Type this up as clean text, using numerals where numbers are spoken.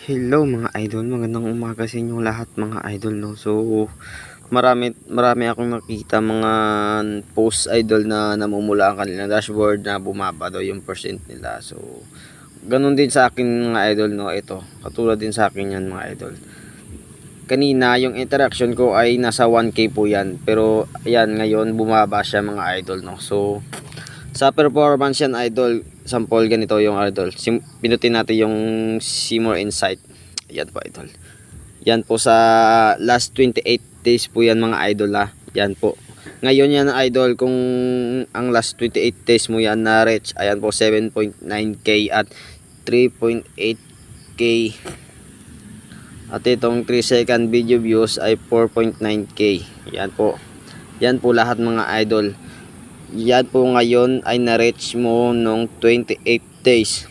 Hello mga idol, magandang umaga sa inyong lahat mga idol, no. So marami akong nakita mga post idol na namumula ang kanilang dashboard na bumaba daw yung percent nila. So ganun din sa akin mga idol, no. Ito, katulad din sa akin yan mga idol. Kanina yung interaction ko ay nasa 1k po yan, pero ayan ngayon bumaba siya mga idol, no. So sa performance yan idol, sample ganito yung idol. Pinutin natin yung see more insight. Yan po idol. Yan po sa last 28 days po yan mga idol ha. Yan po. Ngayon yan idol, kung ang last 28 days mo yan na reach, ayan po 7.9k at 3.8k. At itong 3 second video views ay 4.9k. Yan po. Yan po lahat mga idol. Yan po ngayon ay na-reach mo nung 28 days.